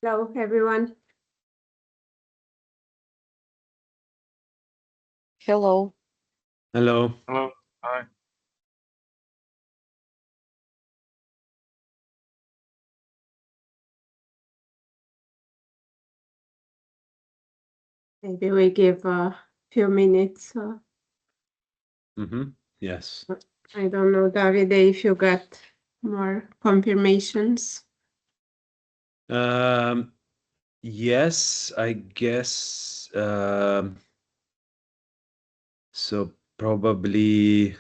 Hello, everyone. Hello. Hello. Hello. Hi. Maybe we give a few minutes. Yes. I don't know, Davide, if you got more confirmations. Yes, I guess. So probably,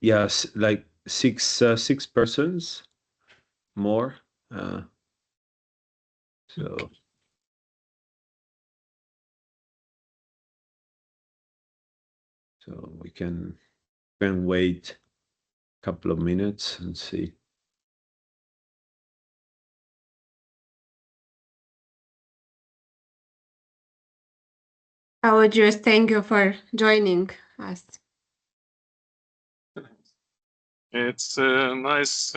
yes, like six persons more. So so we can wait a couple of minutes and see. I would just thank you for joining us. It's nice.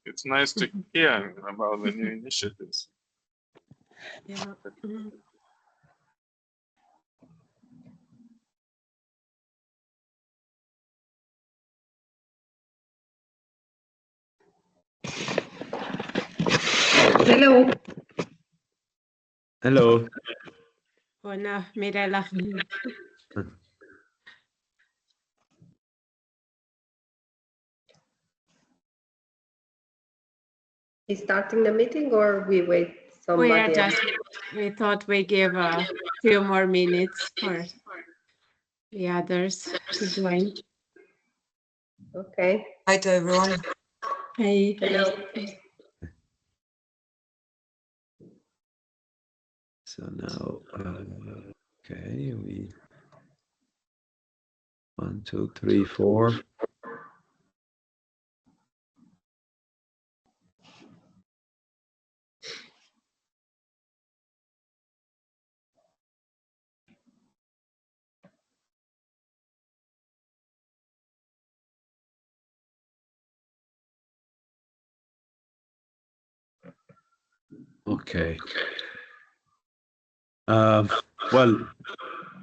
It's nice to hear about the new initiatives. Yeah. Mhm. Hello. Hello. Buona, Mirella. Is starting the meeting or we wait We are somebody else? just, we thought we give a few more minutes for the others to join. Okay. Hi to everyone. Hey. Hello. So now, okay, we 1, 2, 3, 4. Okay. Well,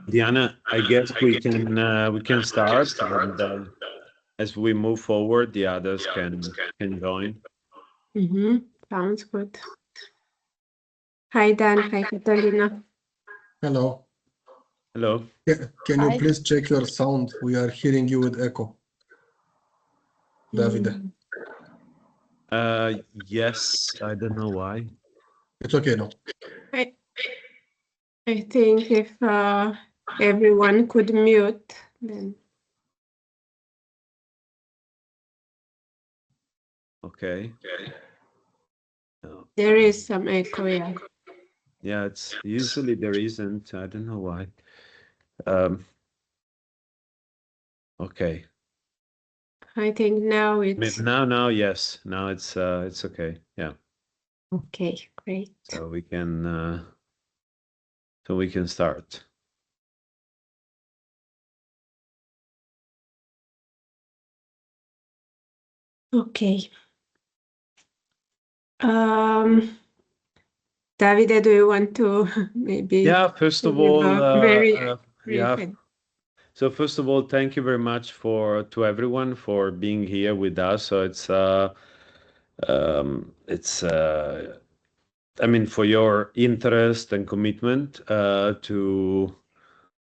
Diana, I guess we can start, and as we move forward, the others can join. Sounds good. Hi, Dan. Hi, Catalina. Hello. Hello. Can you Hi. please check your sound? We are hearing you with echo. Davide. Yes, I don't know why. It's okay now. I think if everyone could mute, then Okay. No. there is some echo. Yeah. Yeah, it's usually there isn't. I don't know why. Okay. I think now it's Now, yes. Now it's okay. Yeah. okay. Great. So we can start. Okay. Davide, do you want to maybe? Yeah, first of give all, a very yeah. brief So first of all, thank you very much to everyone for being here with us. So it's I mean, for your interest and commitment to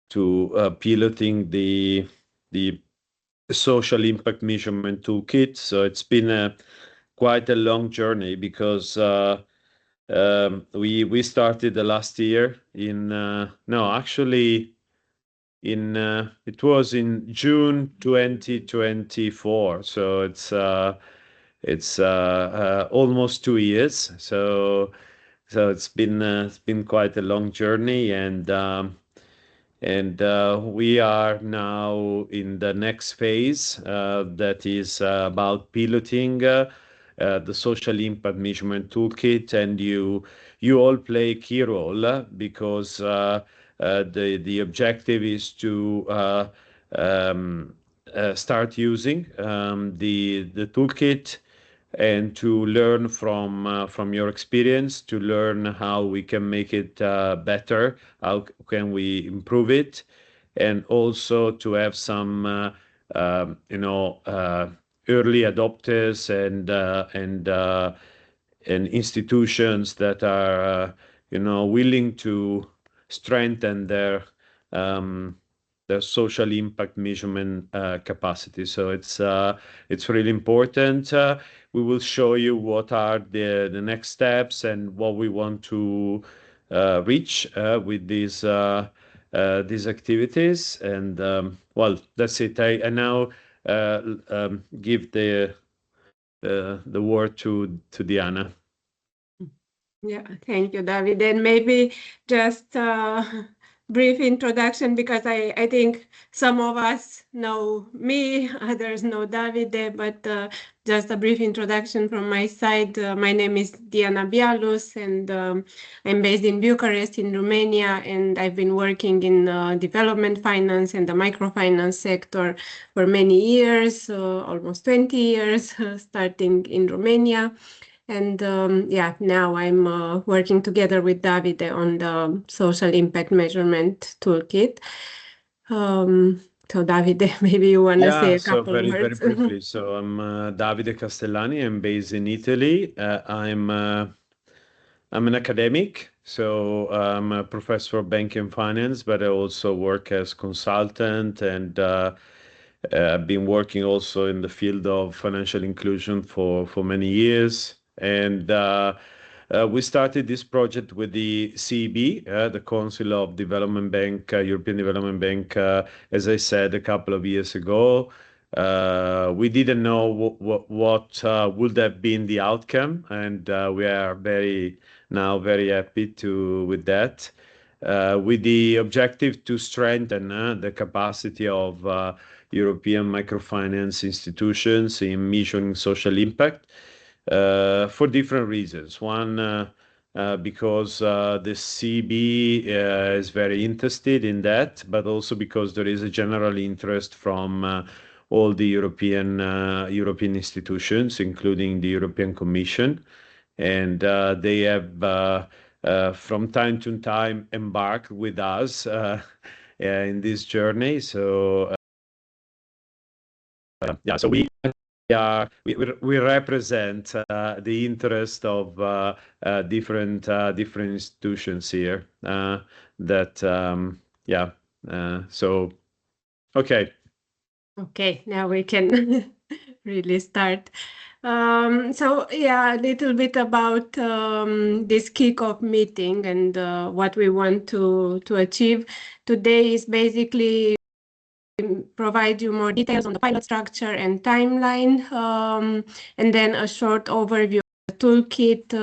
piloting the social impact measurement toolkit. So it's been quite a long journey because we started the last year in no, actually in it was in June 2024. So it's almost 2 years. So it's been quite a long journey, and we are now in the next phase that is about piloting the social impact measurement toolkit, and you all play a key role because the objective is to start using the toolkit and to learn from your experience, to learn how we can make it better, how can we improve it, and also to have some early adopters and institutions that are willing to strengthen their social impact measurement capacity. So it's really important. We will show you what are the next steps and what we want to reach with these activities. And well, that's it. I now give the word to Diana. Yeah, thank you, David. And maybe just brief introduction, because I think some of us know me, others know Davide, but just a brief introduction from my side. My name is Diana Bialus, and I'm based in Bucharest in Romania, and I've been working in development finance and the microfinance sector for many years, almost 20 years, starting in Romania. And yeah, now I'm working together with Davide on the social impact measurement toolkit. So Davide, maybe you want to say a couple very words. briefly. So I'm Davide Castellani. I'm based in Italy. I'm an academic, so I'm a professor of banking and finance, but I also work as consultant, and I've been working also in the field of financial inclusion for many years. And we started this project with the CEB, the Council of Development Bank, European Development Bank, as I said, a couple of years ago. We didn't know what would have been the outcome, and we are very happy with that, with the objective to strengthen the capacity of European microfinance institutions in measuring social impact for different reasons. One, because the CB is very interested in that, but also because there is a general interest from all the European institutions, including the European Commission, and they have from time to time embarked with us in this journey. So yeah, so we represent the interest of different institutions here. So okay. Okay, now we can really start. So yeah, a little bit about this kickoff meeting and what we want to achieve today is basically provide you more details on the pilot structure and timeline, and then a short overview of the toolkit.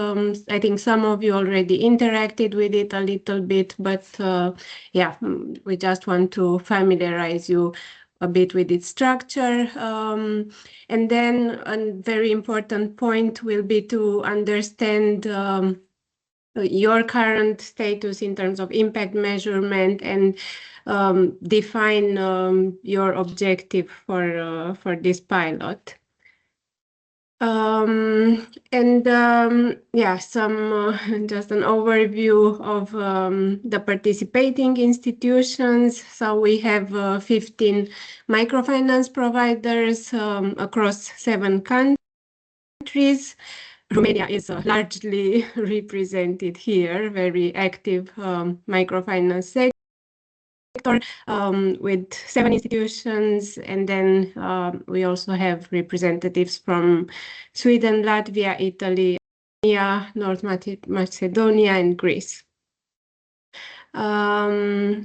I think some of you already interacted with it a little bit, but yeah, we just want to familiarize you a bit with its structure. And then a very important point will be to understand your current status in terms of impact measurement and define your objective for this pilot. Yeah, some just an overview of the participating institutions. So we have 15 microfinance providers across 7 countries. Romania is largely represented here, very active microfinance sector with 7 institutions, and then we also have representatives from Sweden, Latvia, Italy, North Macedonia, and Greece. Yeah,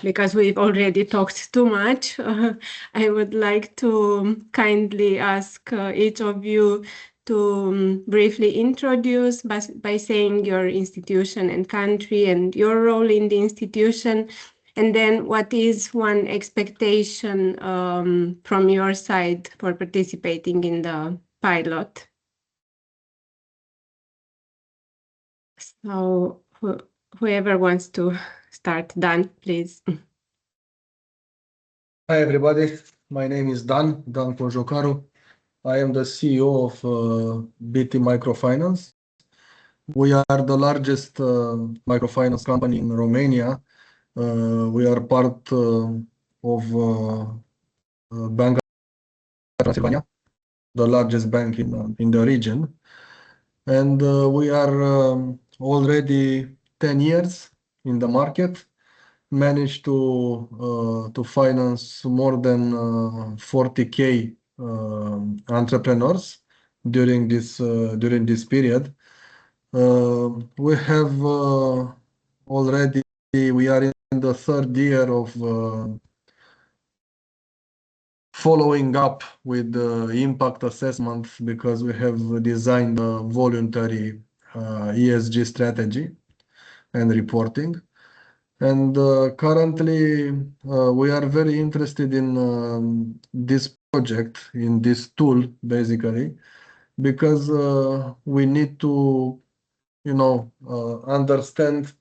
because we've already talked too much, I would like to kindly ask each of you to briefly introduce by saying your institution and country and your role in the institution, and then what is one expectation from your side for participating in the pilot. So whoever wants to start, Dan, please. Hi everybody, my name is Dan Cojocaru. I am the CEO of BT Microfinance. We are the largest microfinance company in Romania. We are part of Bank of Transylvania, the largest bank in the region. And we are already 10 years in the market, managed to finance more than 40K entrepreneurs during this period. We have already, we are in the third year of following up with the impact assessment because we have designed a voluntary ESG strategy and reporting. And currently, we are very interested in this project, in this tool, basically, because we need to, understand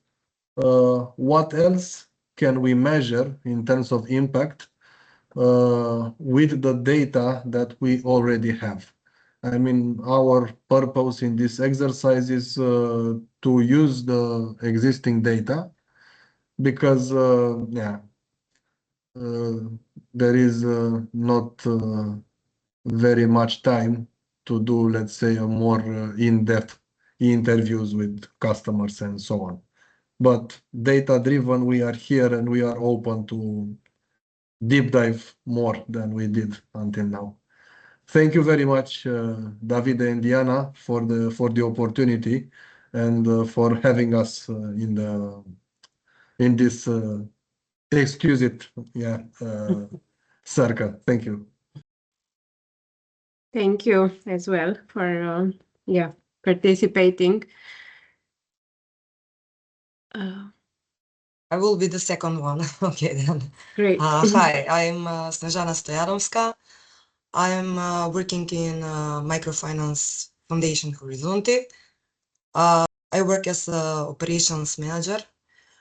what else can we measure in terms of impact with the data that we already have. I mean, our purpose in this exercise is to use the existing data because, there is not very much time to do, let's say, a more in-depth interviews with customers and so on. But data-driven, we are here and we are open to deep dive more than we did until now. Thank you very much, David and Diana, for the opportunity and for having us in this exquisite circle. Thank you. Thank you as well for participating. I will be the second one. Okay, then. Great. Hi, I'm Snezhana Stoyanovska. I'm working in Microfinance Foundation Horizonte. I work as a operations manager.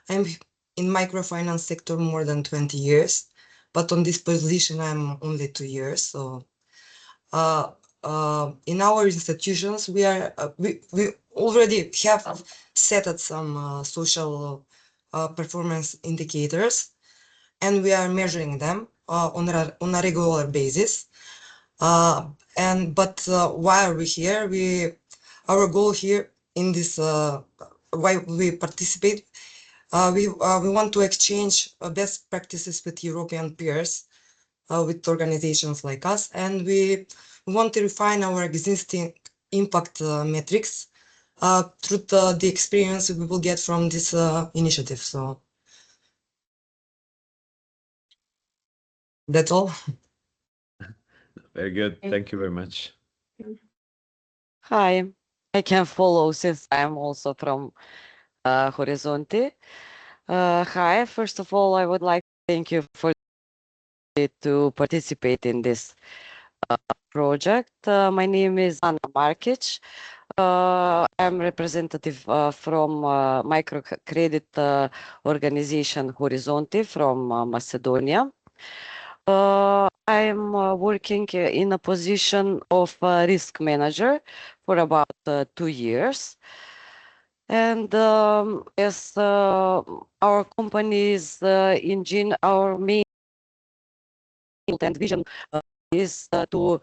I'm in microfinance sector more than 20 years, but on this position I'm only 2 years. So in our institutions we already have set some social performance indicators, and we are measuring them on a regular basis. But why are we here? Our goal here in this why we participate. We want to exchange best practices with European peers, with organizations like us, and we want to refine our existing impact metrics through the experience we will get from this initiative. So that's all. Very good. Thank you very much. Hi, I can follow since I'm also from Horizonte. Hi, first of all, I would like to thank you for to participate in this project. My name is Anna Markic. I'm representative from microcredit organization Horizonte from Macedonia. I'm working in a position of risk manager for about 2 years. And as our company's engine, our main and vision is to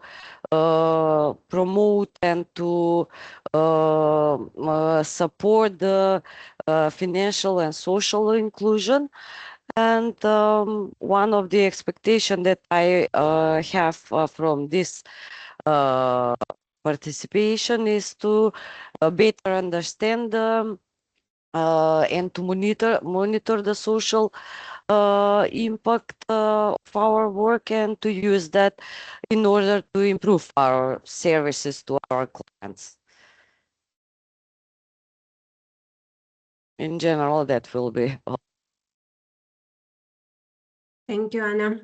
promote and to support the financial and social inclusion. And one of the expectations that I have from this participation is to better understand and to monitor the social impact of our work and to use that in order to improve our services to our clients. In general, that will be all. Thank you, Anna.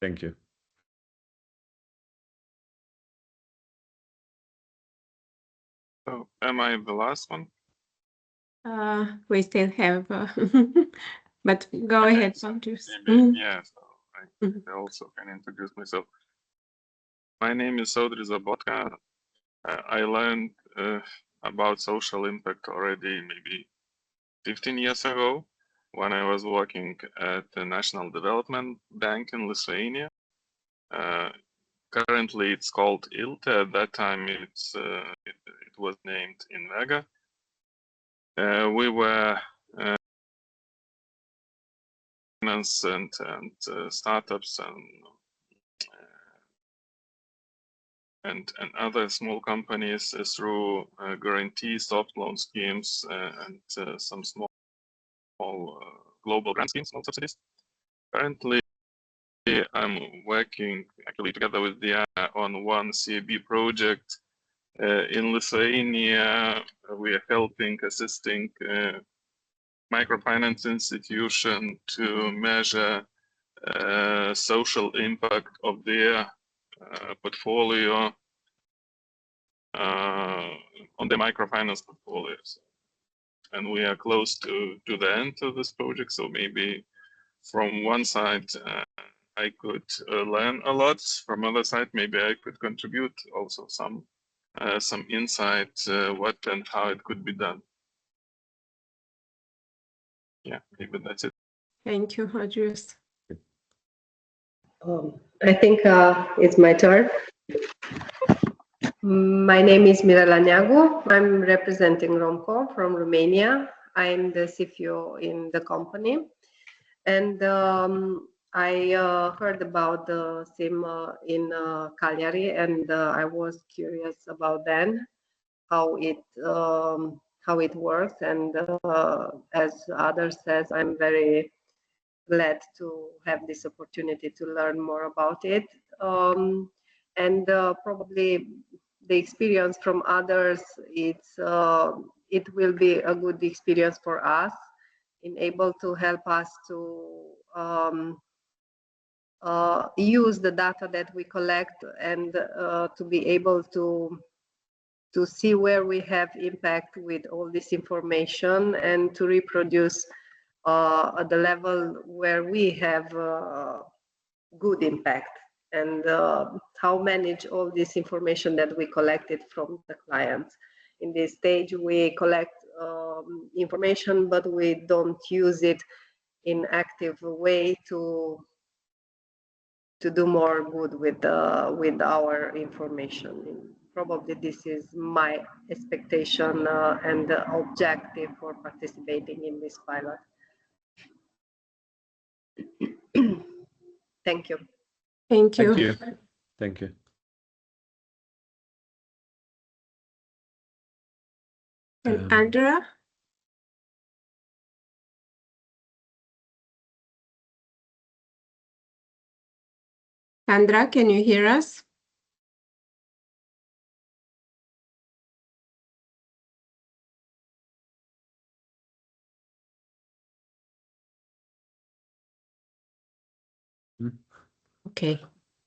Thank you. So am I the last one? We still have, but go Okay, ahead, so Pontus. maybe, yeah, so I also can introduce myself. My name is Sodri Zabotka. I learned about social impact already maybe 15 years ago when I was working at the National Development Bank in Lithuania. Currently, it's called ILTE. At that time, it was named Invega. We were finance and startups and other small companies through guarantee soft loan schemes and some small global grant schemes, small subsidies. Currently, I'm working actually together with Diana on one CAB project in Lithuania. We are helping, assisting microfinance institution to measure social impact of their portfolio on the microfinance portfolios. And we are close to the end of this project, so maybe from one side I could learn a lot. From other side, maybe I could contribute also some insight what and how it could be done. Yeah, maybe that's it. Thank you, Audrius. I think it's my turn. My name is Mirela Neagu. I'm representing Romco from Romania. I'm the CFO in the company. And I heard about the SIM in Cagliari, and I was curious about then how it works. And as others says, I'm very glad to have this opportunity to learn more about it. And probably the experience from others, it will be a good experience for us, in able to help us to use the data that we collect and to be able to see where we have impact with all this information and to reproduce at the level where we have good impact, and how manage all this information that we collected from the clients. In this stage, we collect information, but we don't use it in active way to do more good with our information. Probably this is my expectation and objective for participating in this pilot. Thank you. Thank you. Thank you. Thank you. And Andrea? Sandra, can you hear us? Okay.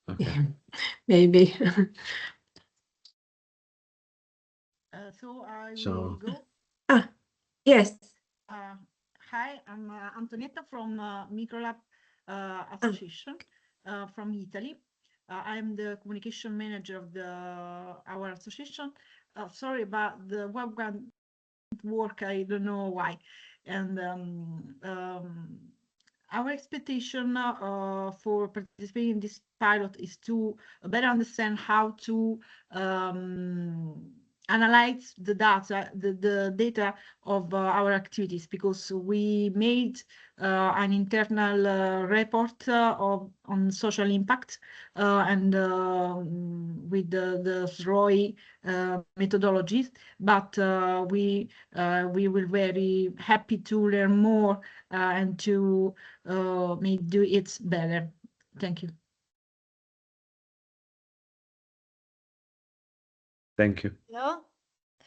Okay. Maybe. So I will go. Yes. Hi, I'm Antonietta from Microlab Association from Italy. I'm the communication manager of our association. Sorry, but the webcam work. I don't know why. And our expectation for participating in this pilot is to better understand how to analyze the data of our activities, because we made an internal report on social impact and with the ROI methodologies, but we will very happy to learn more and to do it better. Thank you. Thank you.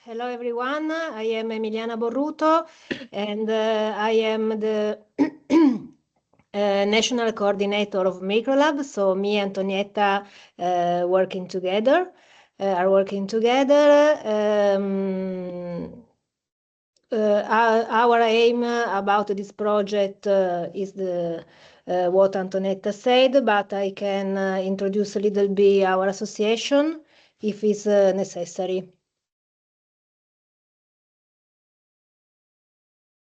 Hello everyone. I am Emiliana Borruto, and I am the national coordinator of Microlab. So me and Antonietta are working together. Our aim about this project is what Antonetta said, but I can introduce a little bit our association if it's necessary.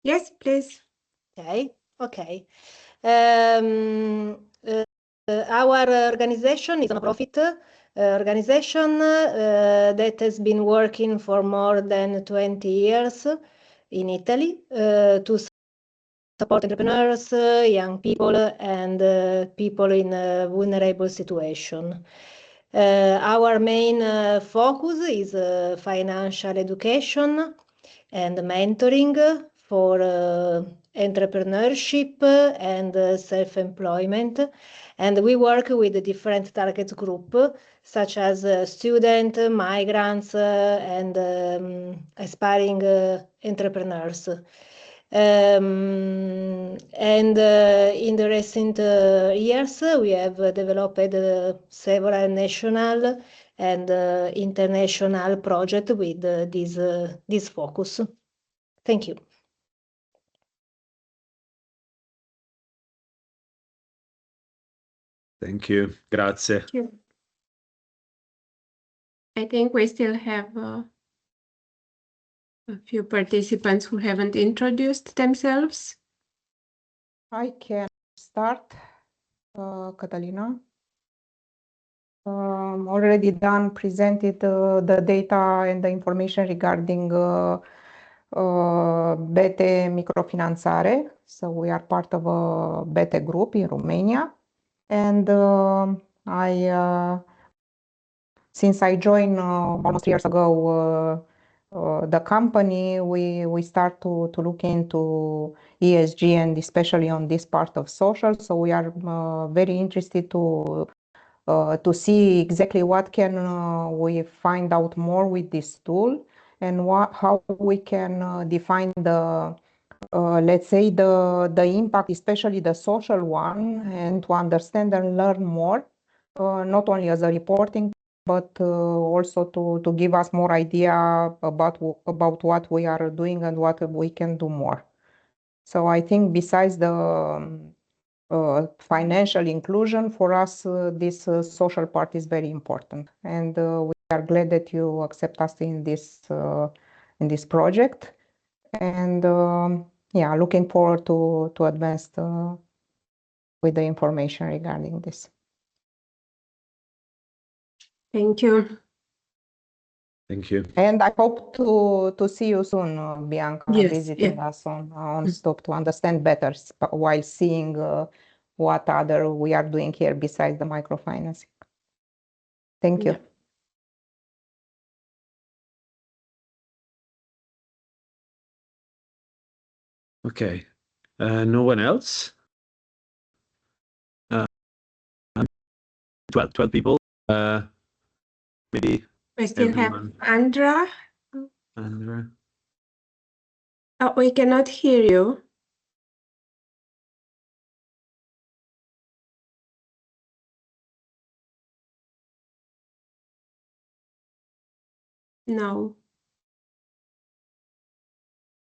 Yes, please. Okay. Our organization is a non-profit organization that has been working for more than 20 years in Italy to support entrepreneurs, young people, and people in a vulnerable situation. Our main focus is financial education and mentoring for entrepreneurship and self-employment. And we work with different target groups, such as students, migrants, and aspiring entrepreneurs. And in the recent years, we have developed several national and international projects with this focus. Thank you. Thank you. Grazie. Thank you. I think we still have a few participants who haven't introduced themselves. I can start, Catalina. Already done presented the data and the information regarding BETE Microfinanțare. So we are part of a BETE group in Romania. And since I joined almost 3 years ago, the company, we start to look into ESG and especially on this part of social. So we are very interested to see exactly what can we find out more with this tool and how we can define the let's say the impact, especially the social one, and to understand and learn more, not only as a reporting, but also to give us more idea about what we are doing and what we can do more. So I think besides the financial inclusion, for us, this social part is very important. And we are glad that you accept us in this project. And yeah, looking forward to advance with the information regarding this. Thank you. Thank you. And I hope to see you soon, Bianca, Yes, visiting us on Stop to understand better while seeing what other we are doing here besides the microfinancing. Thank you. Yeah. Okay. No one else? 12 people. Maybe We still everyone. have Andra. Andra. Oh, we cannot hear you. No.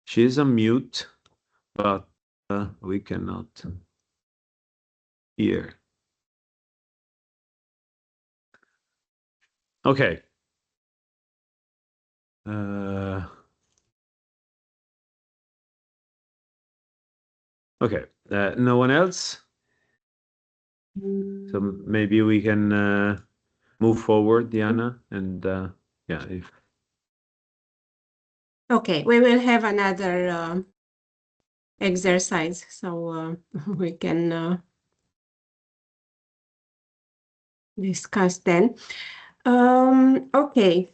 She's on mute, but we cannot hear. Okay. Okay. No one else? So maybe we can move forward, Diana, and yeah. Okay, we will have another exercise, so we can discuss then. Okay.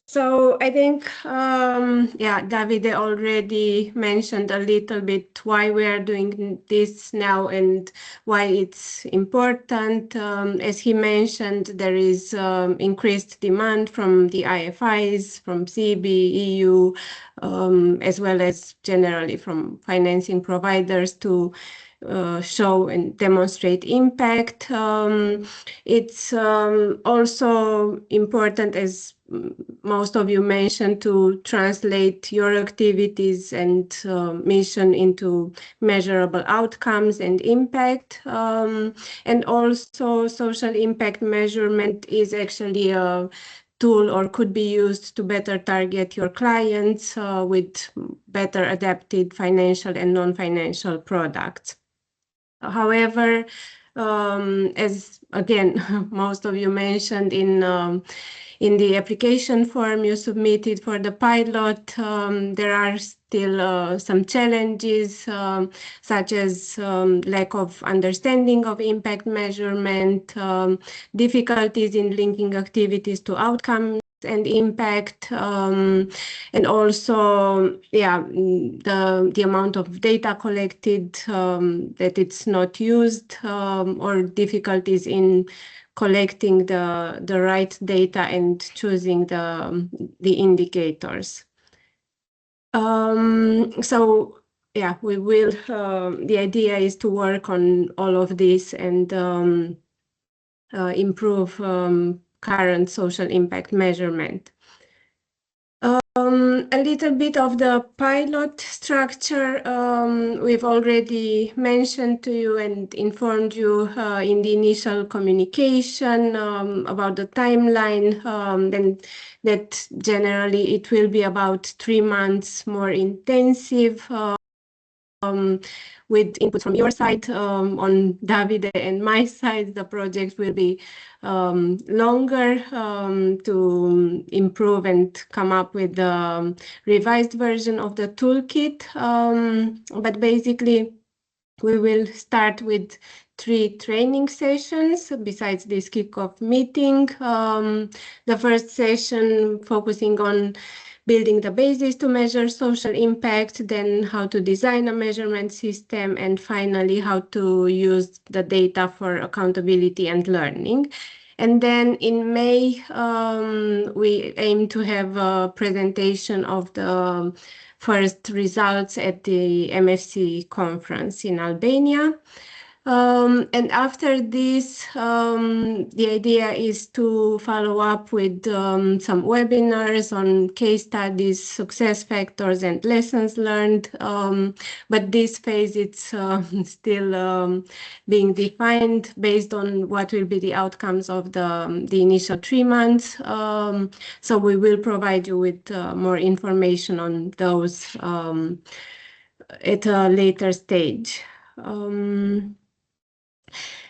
So I think, yeah, Davide already mentioned a little bit why we are doing this now and why it's important. As he mentioned, there is increased demand from the IFIs, from CB, EU, as well as generally from financing providers to show and demonstrate impact. It's also important, as most of you mentioned, to translate your activities and mission into measurable outcomes and impact. And also social impact measurement is actually a tool or could be used to better target your clients with better adapted financial and non-financial products. However, as again, most of you mentioned in the application form you submitted for the pilot, there are still some challenges, such as lack of understanding of impact measurement, difficulties in linking activities to outcomes and impact, and also the amount of data collected, that it's not used, or difficulties in collecting the right data and choosing the indicators. So yeah, we will, the idea is to work on all of this and improve current social impact measurement. A little bit of the pilot structure we've already mentioned to you and informed you in the initial communication about the timeline, then that generally it will be about 3 months more intensive, with input from your side. On Davide and my side, the project will be longer to improve and come up with the revised version of the toolkit. But basically, we will start with 3 training sessions besides this kickoff meeting. The first session focusing on building the basis to measure social impact, then how to design a measurement system, and finally how to use the data for accountability and learning. And then in May, we aim to have a presentation of the first results at the MFC conference in Albania. And after this, the idea is to follow up with some webinars on case studies, success factors, and lessons learned. But this phase, it's still being defined based on what will be the outcomes of the initial 3 months. So we will provide you with more information on those at a later stage.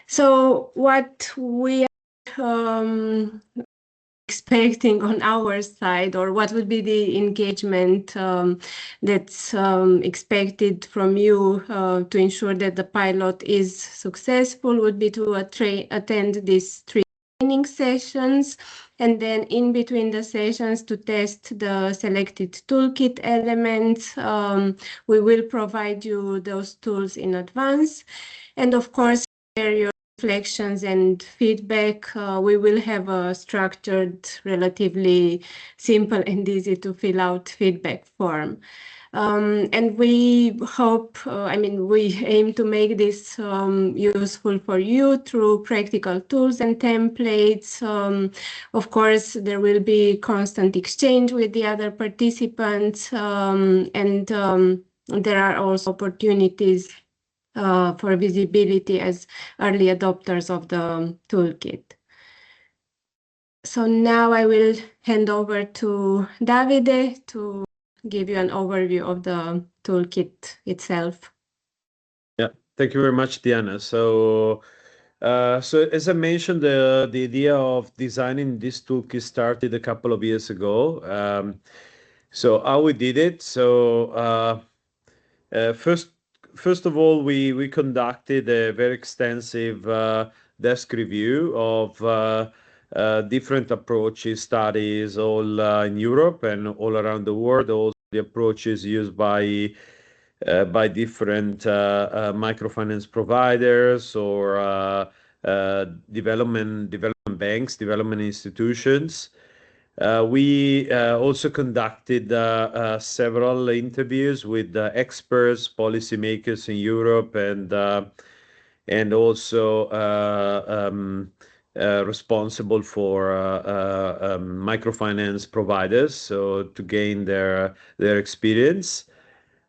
So what we are expecting on our side, or what would be the engagement that's expected from you to ensure that the pilot is successful, would be to attend these 3 training sessions, and then in between the sessions to test the selected toolkit elements. We will provide you those tools in advance, and of course share your reflections and feedback. We will have a structured, relatively simple and easy to fill out feedback form. And we hope, we aim to make this useful for you through practical tools and templates. Of course, there will be constant exchange with the other participants, and there are also opportunities for visibility as early adopters of the toolkit. So now I will hand over to Davide to give you an overview of the toolkit itself. Yeah, thank you very much, Diana. So as I mentioned, the idea of designing this toolkit started a couple of years ago. So how we did it? So first of all, we conducted a very extensive desk review of different approaches, studies, all in Europe and all around the world. Also, the approaches used by different microfinance providers or development banks, development institutions. We also conducted several interviews with experts, policymakers in Europe, and also responsible for microfinance providers, so to gain their experience.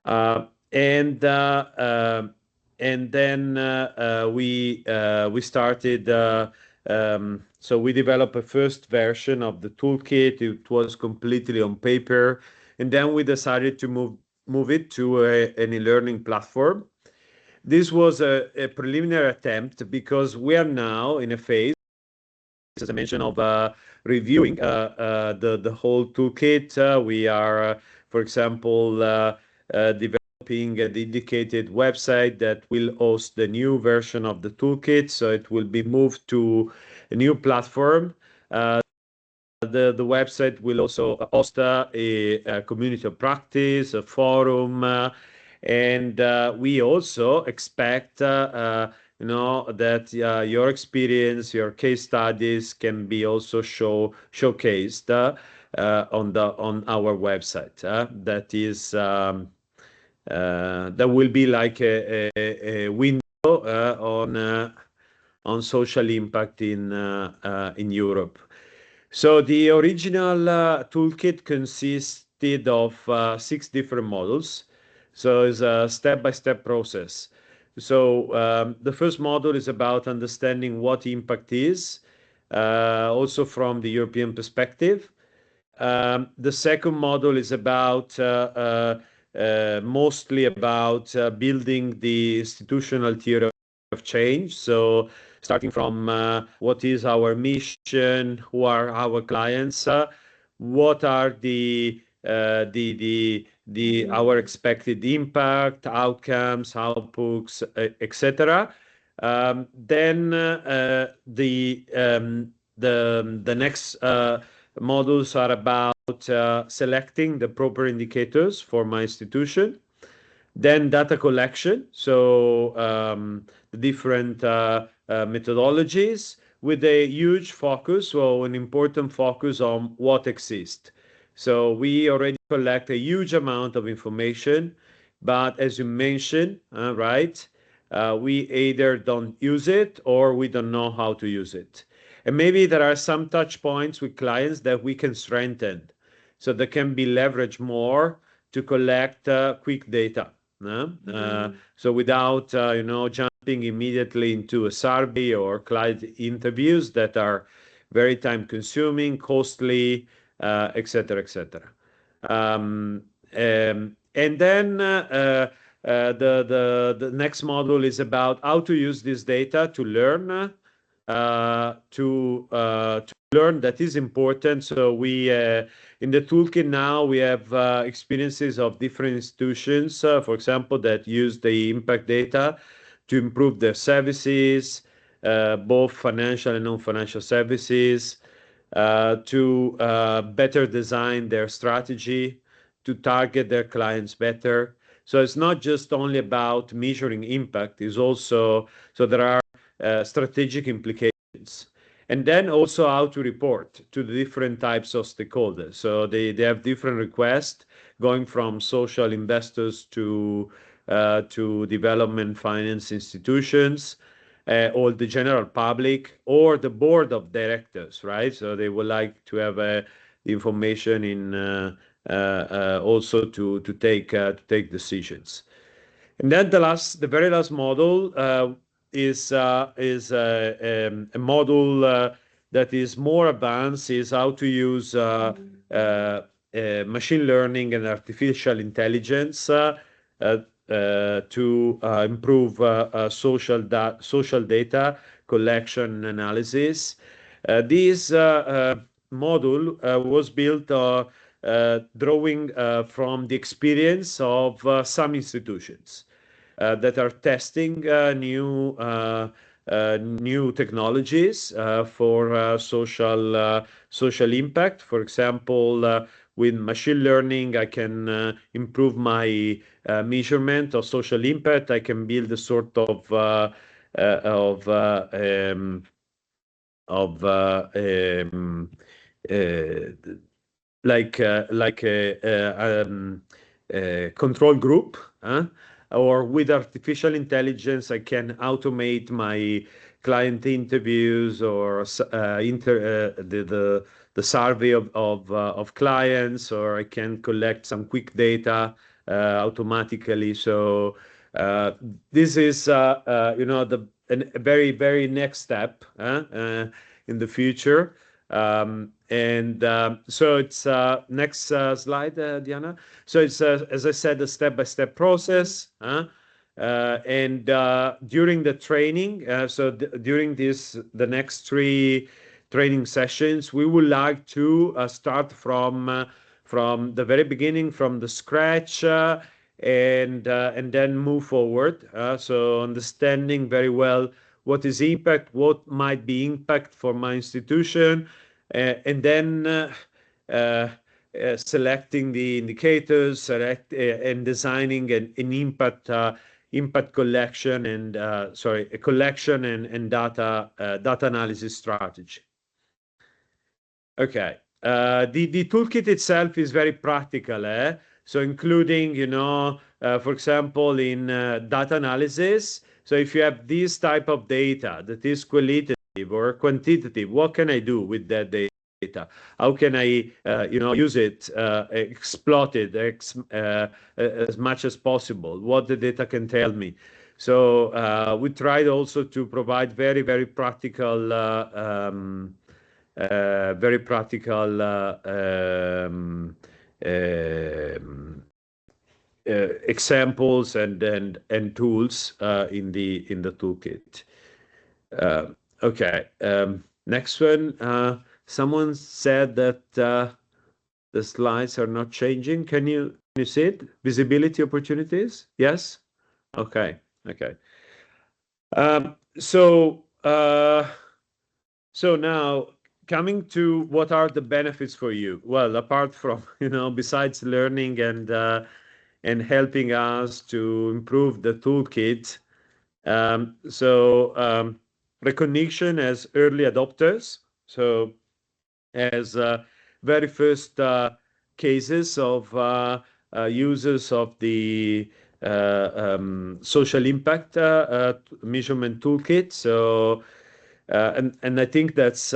And then we started. So we developed a first version of the toolkit. It was completely on paper, and then we decided to move it to an e-learning platform. This was a preliminary attempt because we are now in a phase, as I mentioned, of reviewing the whole toolkit. We are, for example, developing a dedicated website that will host the new version of the toolkit. So it will be moved to a new platform. The website will also host a community of practice, a forum, and we also expect that your experience, your case studies can be also showcased on our website. That will be like a window on social impact in Europe. So the original toolkit consisted of 6 different models. So it's a step-by-step process. So the first model is about understanding what impact is, also from the European perspective. The second model is about mostly about building the institutional theory of change. So starting from what is our mission, who are our clients, what are our expected impact, outcomes, outputs, etc. Then the next modules are about selecting the proper indicators for my institution. Then data collection, so the different methodologies with a huge focus or an important focus on what exists. So we already collect a huge amount of information, but as you mentioned, right, we either don't use it or we don't know how to use it. And maybe there are some touch points with clients that we can strengthen, so that can be leveraged more to collect quick data. So without jumping immediately into a survey or client interviews that are very time consuming, costly, etc., etc. And then the next module is about how to use this data to learn. To learn that is important. So we in the toolkit now we have experiences of different institutions, for example, that use the impact data to improve their services, both financial and non-financial services, to better design their strategy, to target their clients better. So it's not just only about measuring impact, it's also, so there are strategic implications. And then also how to report to the different types of stakeholders. So they have different requests going from social investors to development finance institutions, or the general public, or the board of directors, right? So they would like to have the information in also to take decisions. And then the very last model is a model that is more advanced, is how to use machine learning and artificial intelligence to improve social data collection and analysis. This model was built drawing from the experience of some institutions that are testing new technologies for social impact. For example, with machine learning, I can improve my measurement of social impact. I can build a sort of like a control group, or with artificial intelligence, I can automate my client interviews or the survey of clients, or I can collect some quick data automatically. So this is the a very next step in the future. So it's next slide, Diana. So it's as I said, a step-by-step process. And during the training, during the next 3 training sessions, we would like to start from the very beginning, from the scratch, and then move forward. So understanding very well what is impact, what might be impact for my institution, and then selecting the indicators, and designing an impact collection and a collection and data analysis strategy. Okay. The toolkit itself is very practical, so including, for example, in data analysis. So if you have this type of data that is qualitative or quantitative, what can I do with that data? How can I, use it, exploit it as much as possible? What the data can tell me. So we tried also to provide very practical examples and tools in the toolkit. Okay. Next one. Someone said that the slides are not changing. Can you see it? Visibility opportunities? Yes? Okay. So now coming to what are the benefits for you? Well, apart from, besides learning and helping us to improve the toolkit, recognition as early adopters. So as very first cases of users of the social impact measurement toolkit. So and I think that's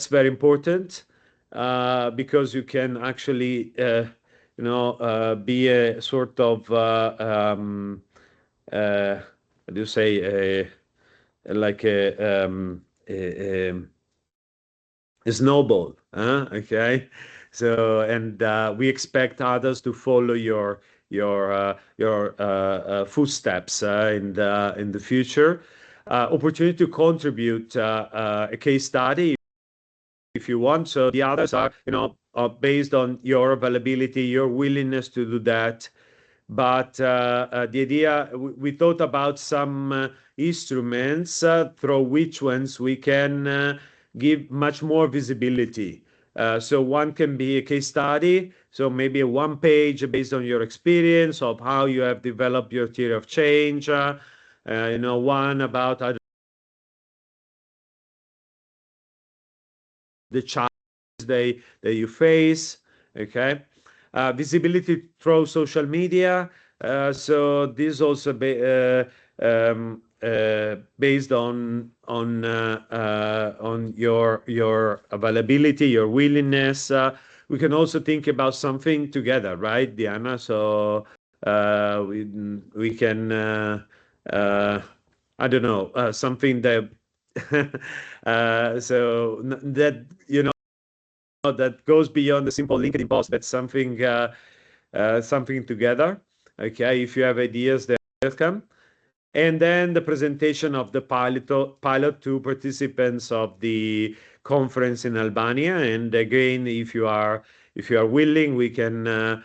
very important because you can actually be a sort of how do you say, like a snowball, okay? So and we expect others to follow your footsteps in the future. Opportunity to contribute a case study if you want. So the others are based on your availability, your willingness to do that. But the idea, we thought about some instruments through which ones we can give much more visibility. So one can be a case study, so maybe a 1 page based on your experience of how you have developed your theory of change. One about the challenges that you face. Okay. Visibility through social media. So this also based on your availability, your willingness. We can also think about something together, right, Diana? So we can I don't know, something that so that that goes beyond the simple LinkedIn post, but something together. Okay, if you have ideas, they're welcome. And then the presentation of the pilot to participants of the conference in Albania. And again, if you are willing, we can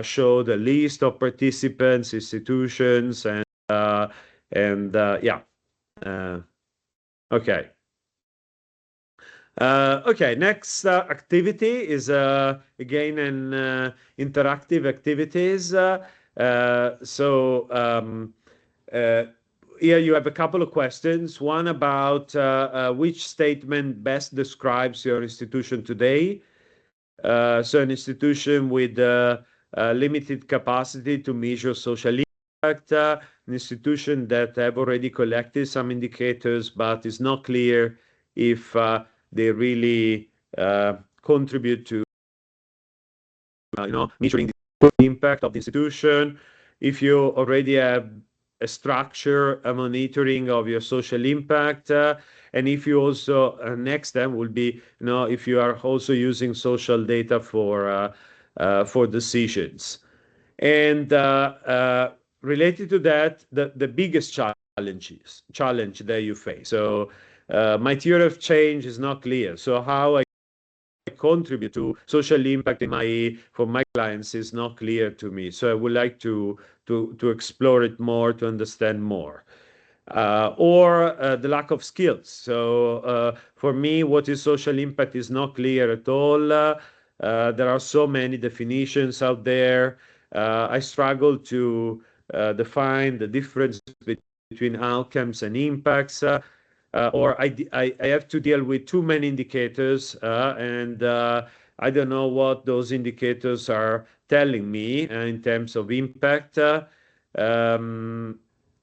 show the list of participants, institutions, and yeah. Okay. Okay, next activity is again an interactive activities. here you have a couple of questions. One about which statement best describes your institution today. So an institution with limited capacity to measure social impact, an institution that have already collected some indicators, but it's not clear if they really contribute to measuring the impact of the institution. If you already have a structure, a monitoring of your social impact, and if you also next step will be, if you are also using social data for decisions. And related to that, the biggest challenge that you face. So my theory of change is not clear. So how I contribute to social impact for my clients is not clear to me. So I would like to explore it more, to understand more. Or the lack of skills. So for me, what is social impact is not clear at all. There are so many definitions out there. I struggle to define the difference between outcomes and impacts. Or I have to deal with too many indicators, and I don't know what those indicators are telling me in terms of impact. I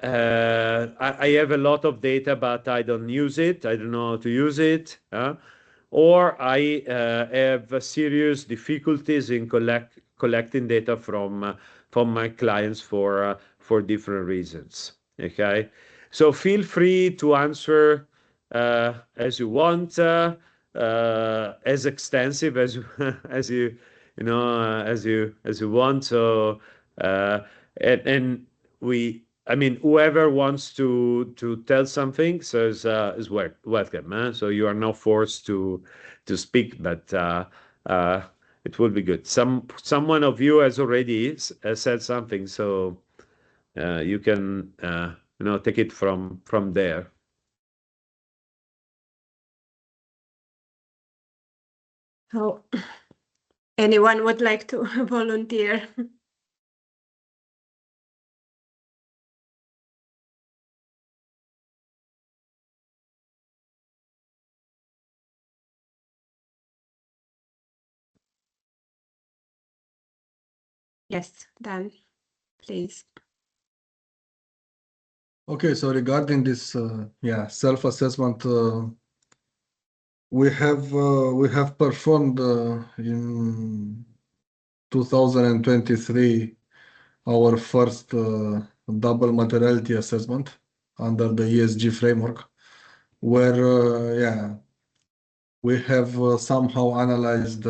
have a lot of data, but I don't use it. I don't know how to use it. Or I have serious difficulties in collecting data from my clients for different reasons. Okay, so feel free to answer as you want, as extensive as as you as you want. So and I mean, whoever wants to tell something so is welcome. So you are not forced to speak, but it will be good. Someone of you has already said something, so you can take it from there. So, anyone would like to volunteer? Yes, Dan, please. Okay, so regarding this, self-assessment, we have performed in 2023 our first double materiality assessment under the ESG framework, where we have somehow analyzed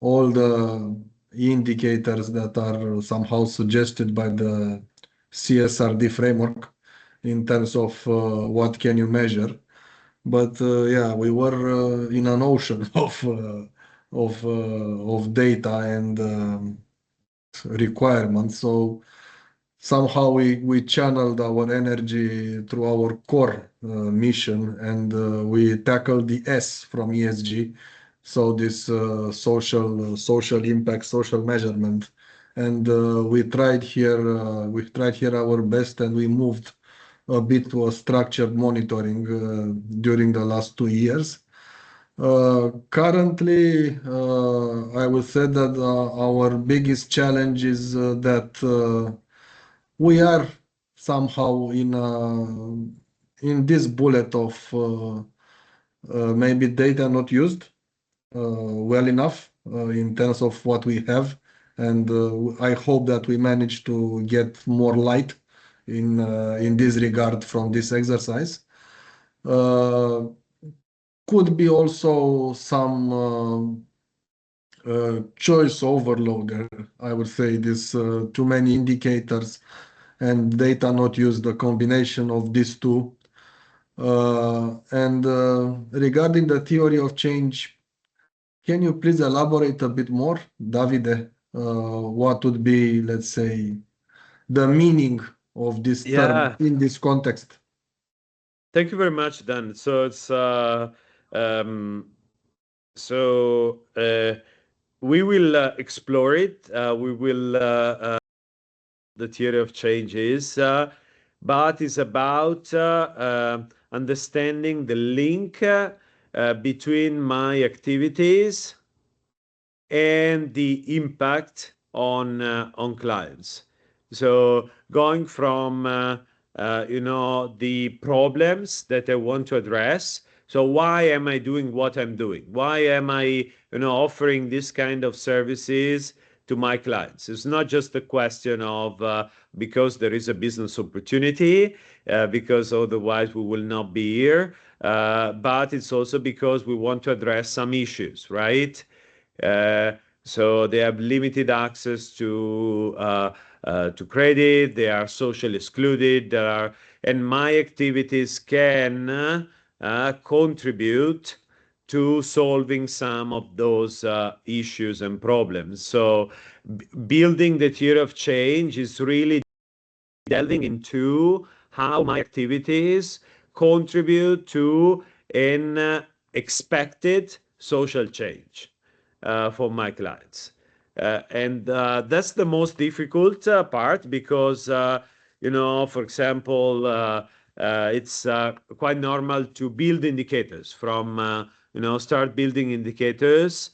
all the indicators that are somehow suggested by the CSRD framework in terms of what can you measure. But we were in an ocean of data and requirements. So somehow we channeled our energy through our core mission, and we tackled the S from ESG. So this social impact, social measurement, and we tried here our best, and we moved a bit to a structured monitoring during the last 2 years. Currently, I would say that our biggest challenge is that we are somehow in this bullet of maybe data not used well enough in terms of what we have, and I hope that we manage to get more light in this regard from this exercise. Could be also some choice overload. I would say this too many indicators and data not used, the combination of these two. And regarding the theory of change, can you please elaborate a bit more, Davide? What would be, let's say, the meaning of this term in this context? Thank you very much, Dan. So it's we will explore it. We will the theory of change is, but it's about understanding the link between my activities and the impact on clients. So going from the problems that I want to address. So why am I doing what I'm doing? Why am I offering this kind of services to my clients? It's not just a question of because there is a business opportunity, because otherwise we will not be here. But it's also because we want to address some issues, right? So they have limited access to credit. They are socially excluded. And my activities can contribute to solving some of those issues and problems. So building the theory of change is really delving into how my activities contribute to an expected social change for my clients. And that's the most difficult part because, for example, it's quite normal to build indicators from, start building indicators.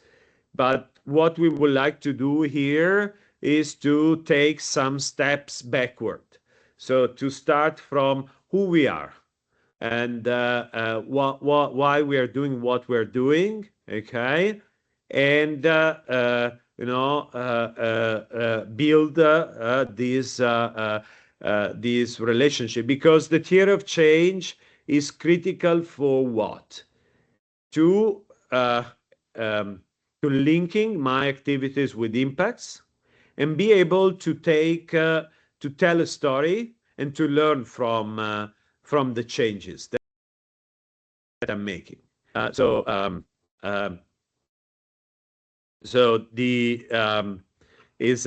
But what we would like to do here is to take some steps backward. So to start from who we are and why we are doing what we're doing, okay? And build this relationship, because the theory of change is critical for what? To to linking my activities with impacts and be able to to tell a story and to learn from the changes that I'm making. So the is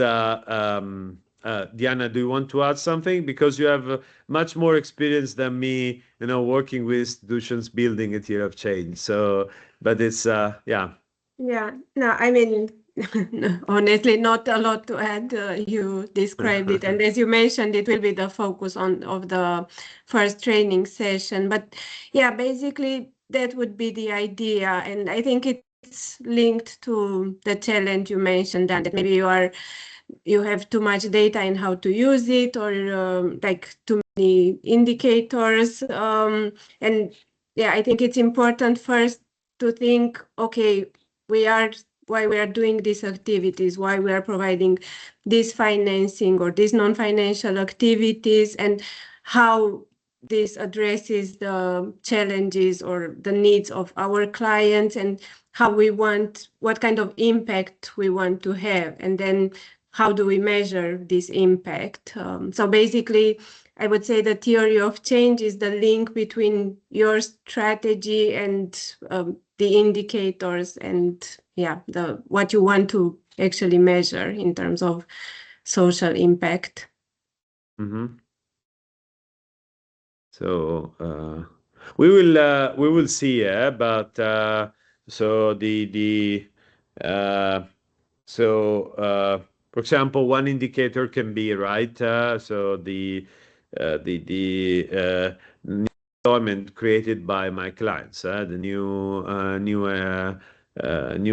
Diana, do you want to add something? Because you have much more experience than me, working with institutions building a theory of change. So, but it's yeah. Yeah, no, I mean, honestly, not a lot to add. You described it, and as you mentioned, it will be the focus of the first training session. But yeah, basically, that would be the idea, and I think it's linked to the challenge you mentioned, Dan, that maybe you have too much data and how to use it, or like too many indicators. And yeah, I think it's important first to think, okay, why we are doing these activities, why we are providing this financing or these non-financial activities, and how this addresses the challenges or the needs of our clients, and what kind of impact we want to have, and then how do we measure this impact. So basically, I would say the theory of change is the link between your strategy and the indicators and what you want to actually measure in terms of social impact. Mm-hmm. So we will see, but so for example, one indicator can be right. So the employment created by my clients, the new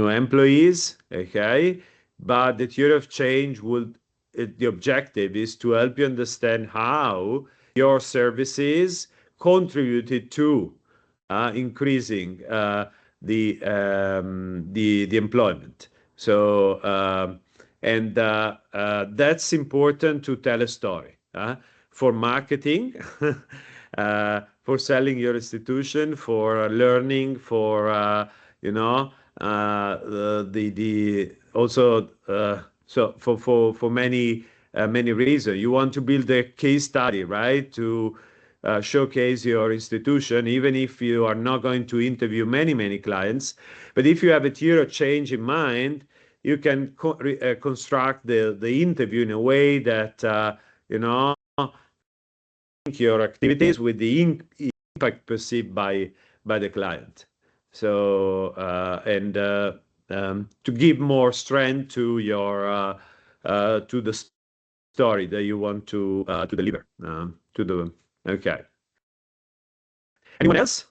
employees, okay. But the theory of change the objective is to help you understand how your services contributed to increasing the employment. So and that's important to tell a story for marketing, for selling your institution, for learning, for the also so for many reasons. You want to build a case study, right? To showcase your institution, even if you are not going to interview many clients. But if you have a theory of change in mind, you can construct the interview in a way that your activities with the impact perceived by the client. So and to give more strength to your to the story that you want to deliver to do. Okay. Anyone else?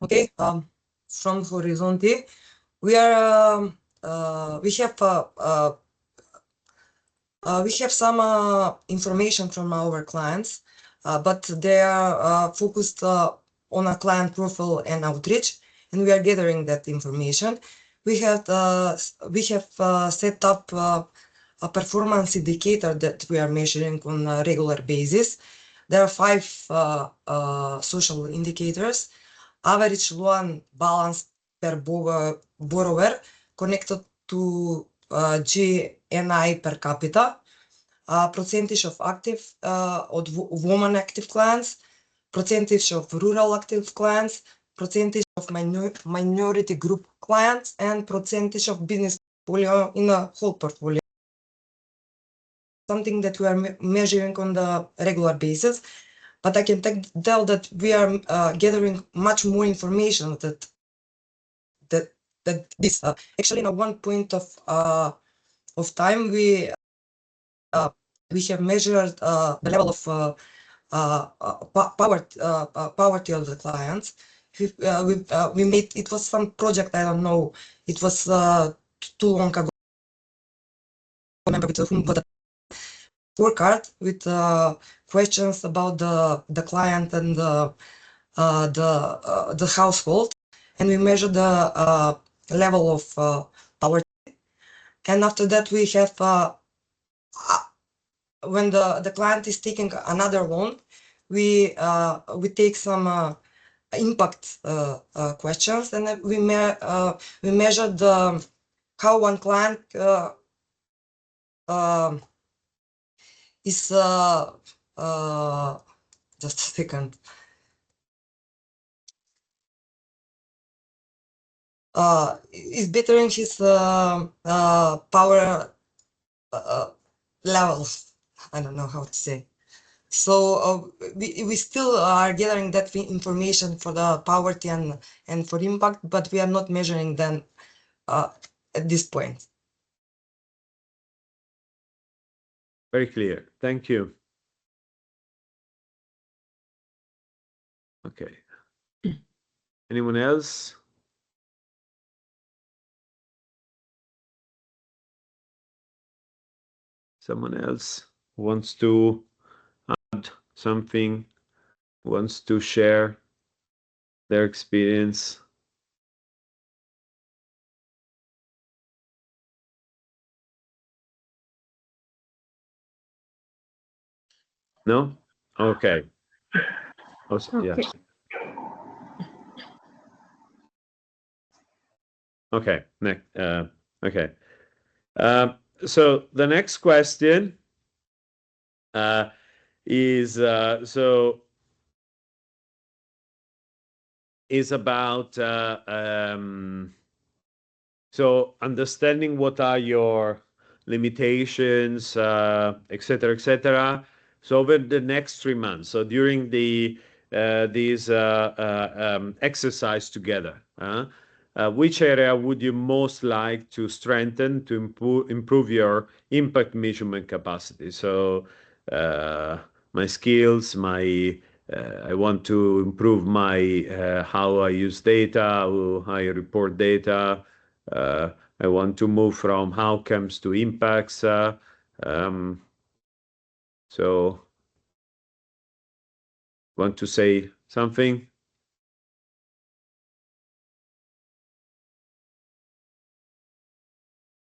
Okay. From Horizonte, we are we have some information from our clients, but they are focused on a client profile and outreach, and we are gathering that information. We have set up a performance indicator that we are measuring on a regular basis. There are 5 social indicators: average loan balance per borrower connected to GNI per capita, percentage of active of women active clients, percentage of rural active clients, percentage of minority group clients, and percentage of business portfolio in a whole portfolio. Something that we are measuring on the regular basis, but I can tell that we are gathering much more information that this actually in one point of time we have measured the level of poverty of the clients. We made, it was some project, I don't know, it was too long ago. I remember with whom, but a scorecard with questions about the client and the household, and we measure the level of poverty. And after that, we have when the client is taking another loan, we take some impact questions, and then we measure the how one client is just a second. Is bettering his power levels. I don't know how to say. So we still are gathering that information for the poverty and for impact, but we are not measuring them at this point. Very clear. Thank you. Okay. Anyone else? Someone else wants to add something, wants to share their experience? No? Okay. Also, Okay. yeah. Okay. Next. Okay. So the next question is about so understanding what are your limitations, etc., etc. So over the next 3 months, so during these exercise together, which area would you most like to strengthen to improve your impact measurement capacity? So my skills, I want to improve my how I use data, how I report data. I want to move from outcomes to impacts. So, want to say something?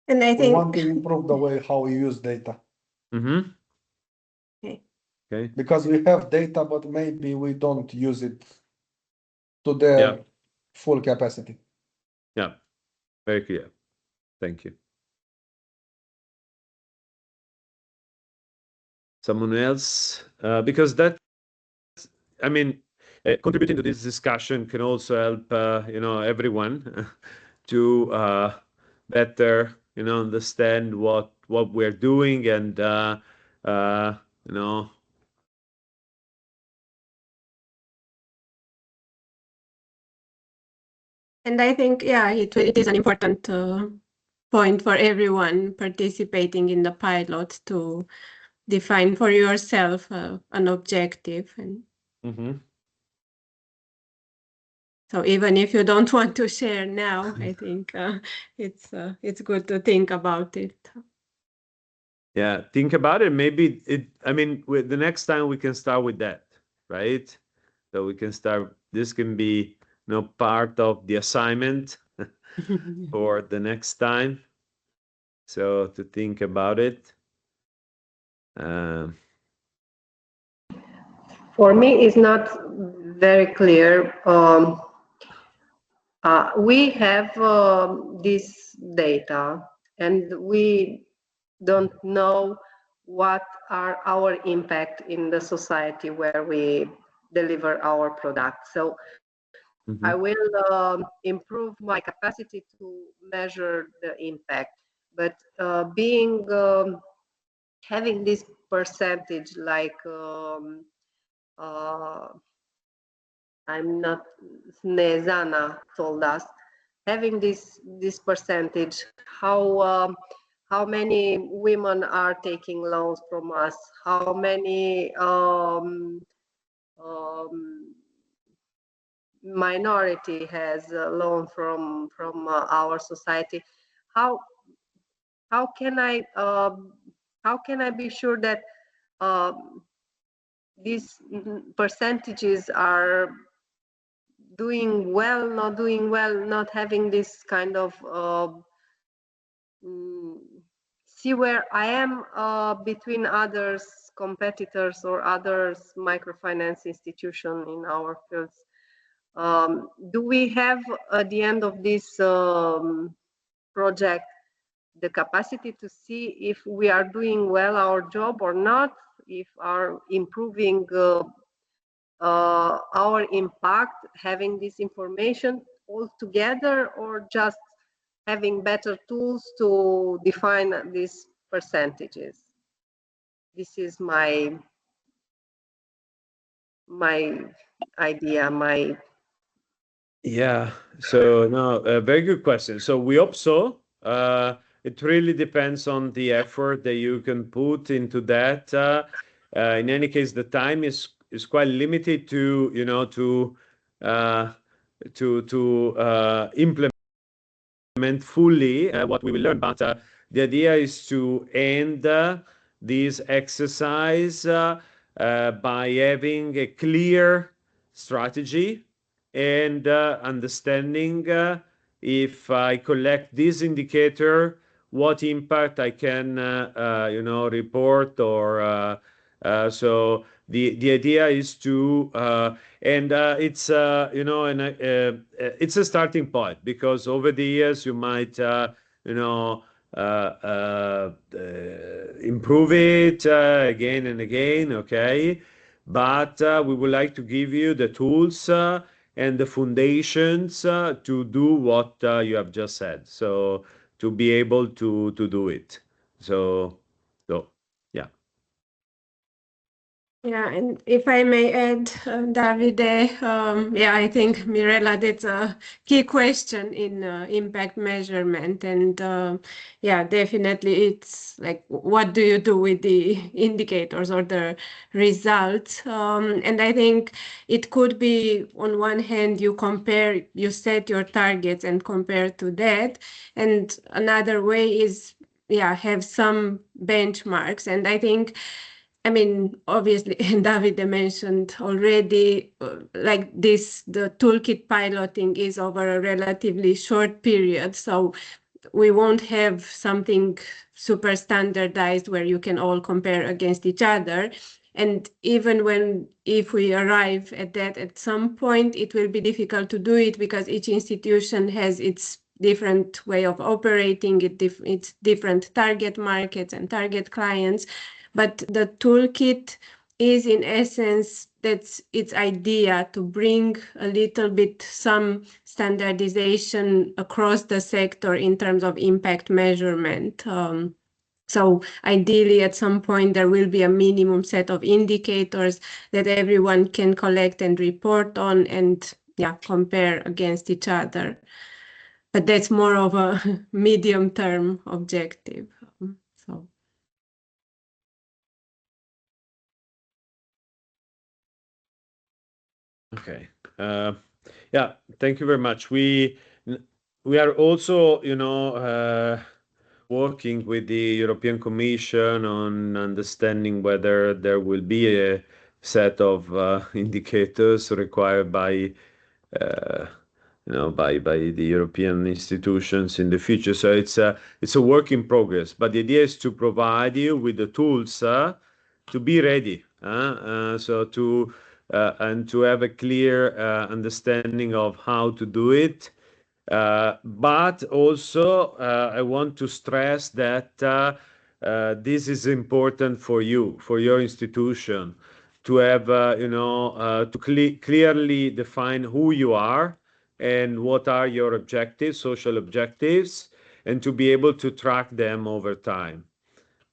And I We think want to improve the way how we use data. Mm-hmm. okay. Okay. Because we have data, but maybe we don't use it to their full capacity. Yeah, very clear. Thank you. Someone else? Because that, I mean, contributing to this discussion can also help, everyone to better, understand what we're doing and, And I think, yeah, it is an important point for everyone participating in the pilot to define for yourself an objective. And so even if you don't want to share now, I think it's good to think about it. Yeah, think about it. Maybe I mean, the next time we can start with that, right? So we can start. This can be, part of the assignment for the next time. So to think about it. For me, it's not very clear. We have this data, and we don't know what are our impact in the society where we deliver our products. So I will improve my capacity to measure the impact, but having this percentage, like I'm not, Snezana told us, having this percentage, how many women are taking loans from us, how many minority has a loan from our society. How can I be sure that these percentages are doing well, not doing well, not having this kind of see where I am between others competitors or others microfinance institution in our fields. Do we have at the end of this project the capacity to see if we are doing well our job or not, if are improving our impact, having this information all together, or just having better tools to define these percentages? This is my idea, Yeah. So no, a very good question. So we hope so. It really depends on the effort that you can put into that. In any case, the time is quite limited to implement fully what we will learn. But the idea is to end this exercise by having a clear strategy and understanding if I collect this indicator, what impact I can report, or so the idea is to and it's it's a starting point, because over the years you might improve it again and again, okay? But we would like to give you the tools and the foundations to do what you have just said. So to be able to do it. So yeah. Yeah, and if I may add, Davide, yeah, I think Mirella, that's a key question in impact measurement. And yeah, definitely it's like, what do you do with the indicators or the results? And I think it could be, on one hand, you set your targets and compare to that. And another way is, yeah, have some benchmarks. And I think, I mean, obviously, Davide mentioned already, like this, the toolkit piloting is over a relatively short period. So we won't have something super standardized where you can all compare against each other. And even if we arrive at that at some point, it will be difficult to do it because each institution has its different way of operating, its different target markets and target clients. But the toolkit is, in essence, that's its idea, to bring a little bit some standardization across the sector in terms of impact measurement. So ideally, at some point, there will be a minimum set of indicators that everyone can collect and report on and, yeah, compare against each other. But that's more of a medium-term objective. So. Okay. Yeah, thank you very much. We are also, working with the European Commission on understanding whether there will be a set of indicators required by by the European institutions in the future. So it's a work in progress. But the idea is to provide you with the tools to be ready. So to and to have a clear understanding of how to do it. But also, I want to stress that this is important for you, for your institution, to have, to clearly define who you are and what are your objectives, social objectives, and to be able to track them over time.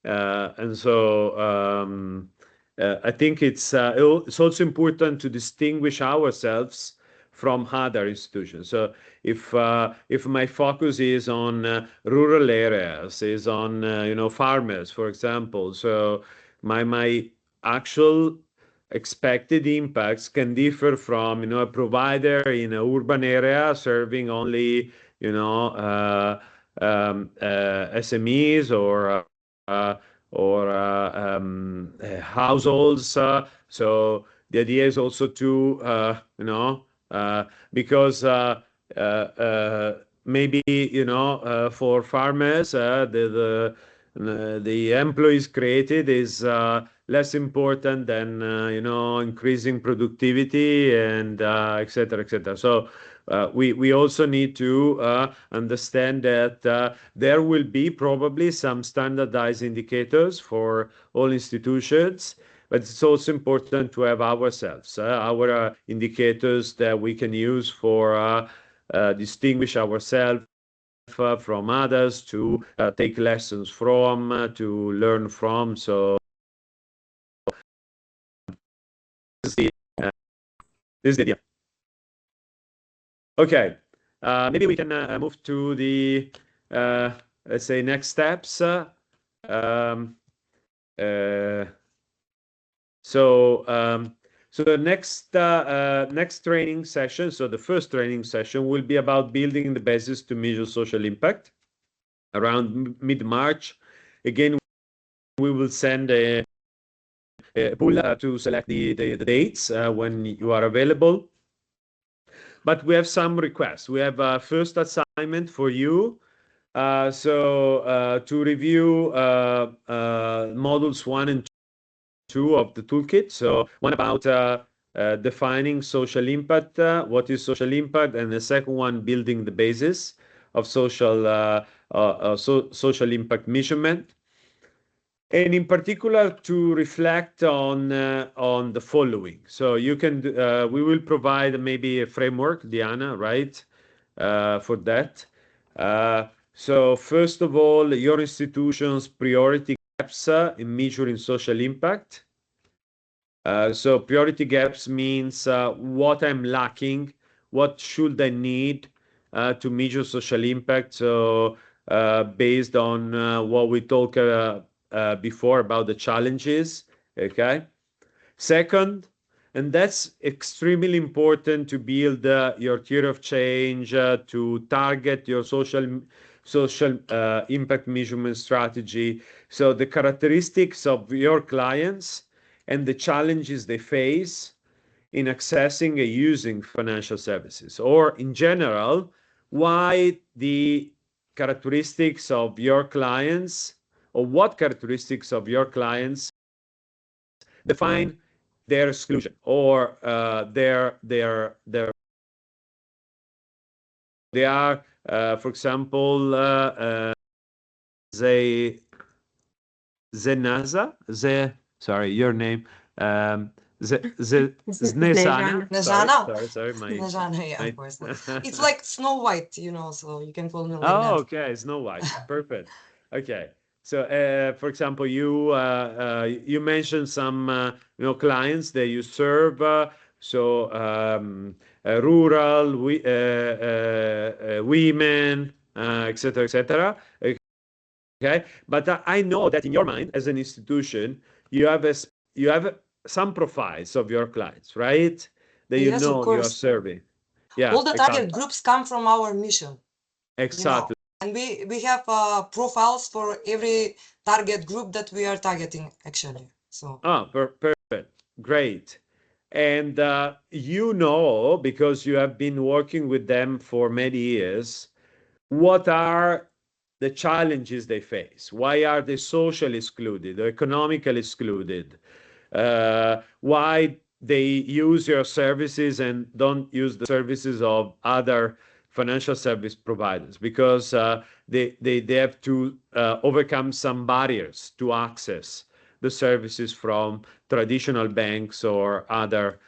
And so I think it's also important to distinguish ourselves from other institutions. So if my focus is on rural areas, is on farmers, for example, so my actual expected impacts can differ from a provider in an urban area serving only SMEs or households. So the idea is also to because maybe for farmers the employees created is less important than increasing productivity and et cetera, et cetera. So we also need to understand that there will be probably some standardized indicators for all institutions, but it's also important to have ourselves, our indicators that we can use for distinguish ourselves from others, to take lessons from, to learn from. So this is the idea. Okay, maybe we can move to the let's say next steps. So the next training session, so the first training session, will be about building the basis to measure social impact around mid-March. Again, we will send a pool to select the dates when you are available. But we have some requests. We have a first assignment for you. To review modules 1 and 2 of the toolkit. So one about defining social impact, what is social impact, and the second one, building the basis of social impact measurement. And in particular, to reflect on the following. So you can, we will provide maybe a framework, Diana, right, for that. So first of all, your institution's priority gaps in measuring social impact. So priority gaps means what I'm lacking, what should I need to measure social impact. So based on what we talked before about the challenges, okay? Second, and that's extremely important to build your theory of change, to target your social impact measurement strategy. So the characteristics of your clients and the challenges they face in accessing and using financial services, or in general, why the characteristics of your clients, or what characteristics of your clients define their exclusion or they are, for example, sorry, your name, Znesana. Snezana. Sorry, Snezana, yeah, of course. It's like Snow White, so you can call me like that. Oh, okay, Snow White. Perfect. Okay. So, for example, you mentioned some clients that you serve. So rural women, etc., etc. Okay, but I know that in your mind, as an institution, you have some profiles of your clients, right? that you Yes, of know you are course. serving. Yeah, All the target exactly. groups come from our mission, you know, Exactly. and we have profiles for every target group that we are targeting actually. So Perfect. Great. And you know, because you have been working with them for many years, what are the challenges they face? Why are they socially excluded or economically excluded? Why they use your services and don't use the services of other financial service providers? Because they have to overcome some barriers to access the services from traditional banks or other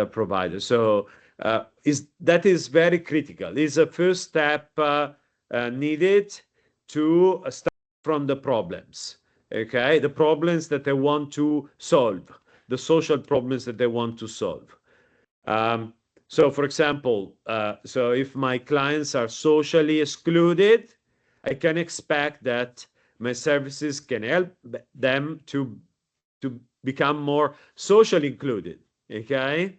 providers. So that is very critical. It's a first step needed to start from the problems. Okay, the problems that they want to solve, the social problems that they want to solve. So, for example, so if my clients are socially excluded, I can expect that my services can help them to become more socially included. Okay,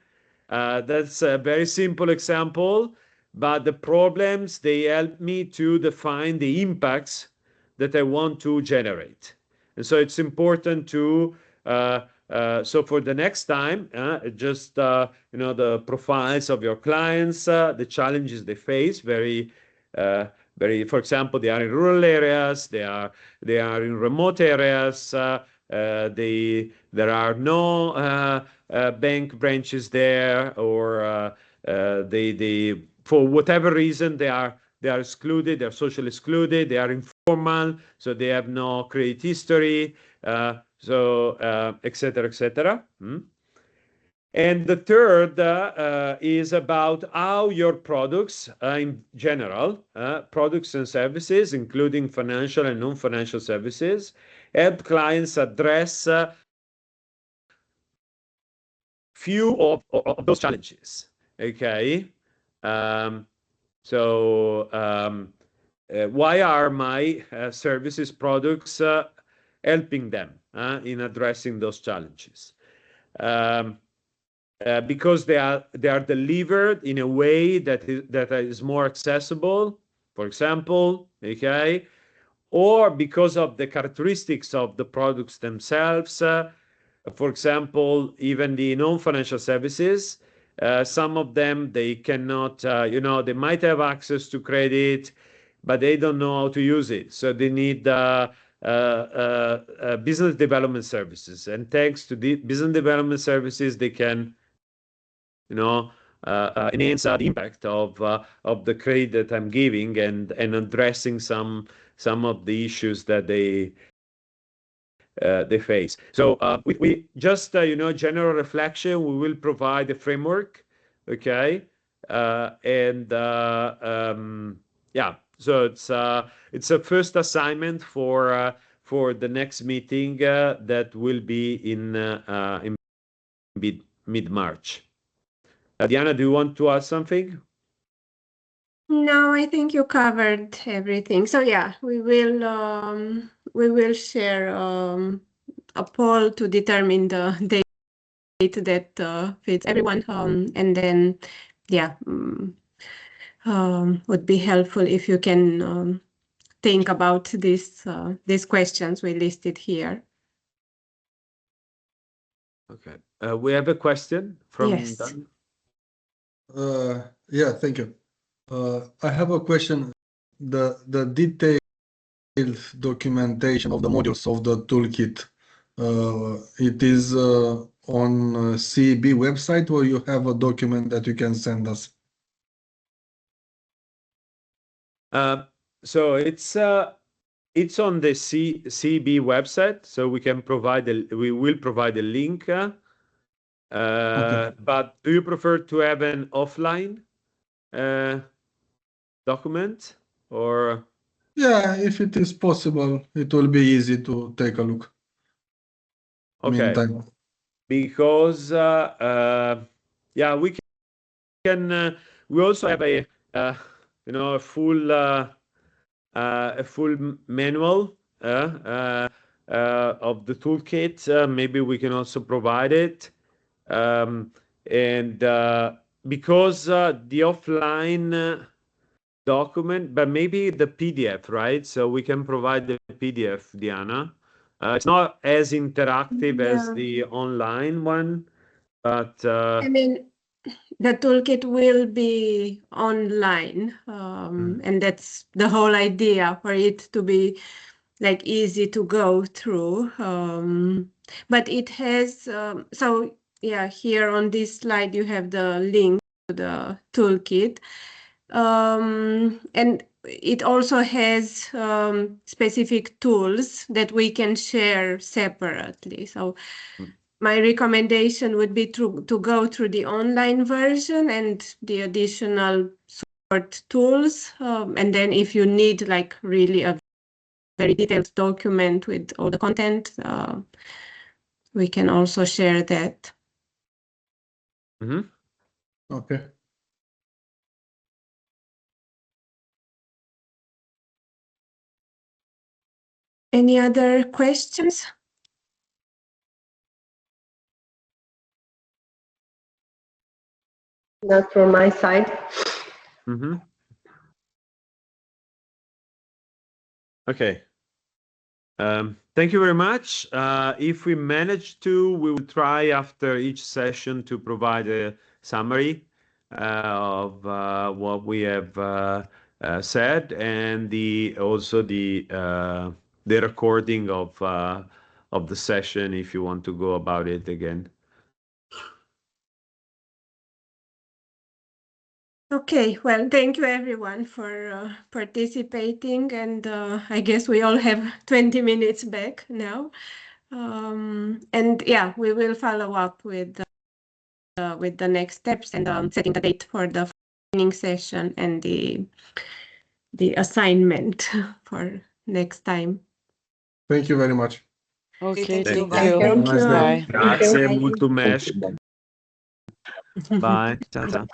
that's a very simple example, but the problems they help me to define the impacts that I want to generate. And so it's important to so for the next time, just the profiles of your clients, the challenges they face, very. For example, they are in rural areas, they are in remote areas. There are no bank branches there, or they for whatever reason they are excluded, they're socially excluded, they are informal, so they have no credit history, etc., etc. And the third is about how your products, in general, products and services, including financial and non-financial services, help clients address few of those challenges. Okay, why are my services products helping them in addressing those challenges? Because they are delivered in a way that is more accessible, for example, okay, or because of the characteristics of the products themselves. For example, even the non-financial services, some of them they cannot, they might have access to credit, but they don't know how to use it. So they need business development services, and thanks to the business development services, they can enhance the impact of the credit that I'm giving, and addressing some of the issues that they face. So we just general reflection. We will provide a framework, okay, and yeah. So it's a first assignment for the next meeting that will be in mid March. Diana, do you want to add something? No, I think you covered everything. So yeah, we will share a poll to determine the date that fits everyone, and then yeah, would be helpful if you can think about these questions we listed here. Okay. We have a question from Yes. Dan. Yeah, thank you. I have a question. The detailed documentation of the modules of the toolkit, it is on CEB website, or you have a document that you can send us? So it's on the CEB website, so we will provide a link. Okay. But do you prefer to have an offline document, or? Yeah, if it is possible, it will be easy to take a look. Okay. Meantime. Because yeah, we can. We also have a a full manual of the toolkit. Maybe we can also provide it. And because the offline document, but maybe the PDF, right? So we can provide the PDF, Diana. It's not as interactive as Yeah. the online one, but I mean, the toolkit will be online, and that's the whole idea, for it to be like easy to go through. But it has, so yeah, here on this slide you have the link to the toolkit. And it also has specific tools that we can share separately. So my recommendation would be to go through the online version and the additional support tools. And then if you need like really a very detailed document with all the content, we can also share that. Mhm. Okay. Any other questions? Not from my side. Mhm. Okay. Thank you very much. If we manage to, we will try after each session to provide a summary of what we have said, and also the recording of the session if you want to go about it again. Okay, well, thank you everyone for participating, and I guess we all have 20 minutes back now. And yeah, we will follow up with the next steps and setting the date for the training session and the assignment for next time. Thank you very much. Okay, Thank you. thank Bye. you. Thank you. Bye. Grazie Bye. molto, Mesh. Bye. Ciao, ciao.